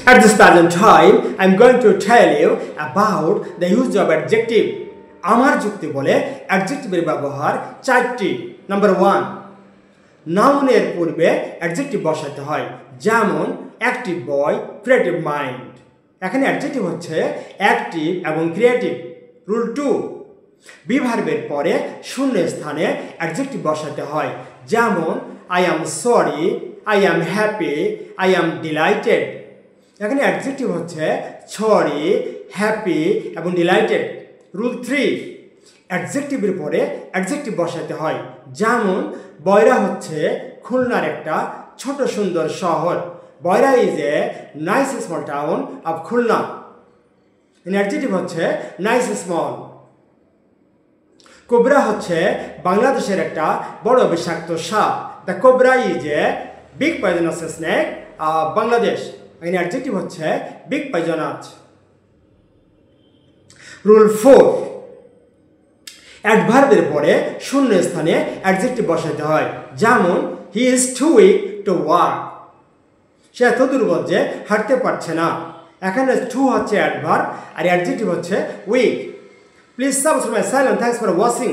At this present time, I am going to tell you about the use of adjective. আমার যুক্তি বলে অ্যাডজেক্টিভের ব্যবহার চারটি। নাম্বার 1, নাউনের পূর্বে অ্যাডজেক্টিভ বসাতে হয়, যেমন অ্যাক্টিভ বয়, ক্রিয়েটিভ মাইন্ড। এখানে অ্যাডজেক্টিভ হচ্ছে অ্যাক্টিভ এবং ক্রিয়েটিভ। রুল 2, বি ভার্বের পরে শূন্য স্থানে অ্যাডজেক্টিভ বসাতে হয়, যেমন I am sorry, I am happy, I am delighted. এখানে অ্যাডজেক্টিভ হচ্ছে সরি, হ্যাপি এবং ডিলাইটেড। রুল 3, অ্যাডজেক্টিভের পরে অ্যাডজেক্টিভ বসাতে হয়, যেমন বয়রা হচ্ছে খুলনার একটা ছোট সুন্দর শহর। বয়রা is a nice small town of Khulna. Adjective হচ্ছে নাইস স্মল। কোবরা হচ্ছে বাংলাদেশের একটা বড় বিষাক্ত সাপ। The cobra is a big poisonous snake of Bangladesh. এখানে অ্যাডজেক্টিভ হচ্ছে বিগ পয়জনাস। রুল 4, অ্যাডভার্বের পরে শূন্য স্থানে অ্যাডজেক্টিভ বসাতে হয়, যেমন he is too weak to walk. সে এত দুর্বল যে হাঁটতে পারছে না। এখানে টু হচ্ছে অ্যাডভার্ব আর অ্যাডজেক্টিভ হচ্ছে weak. Please subscribe my channel. Thanks for watching.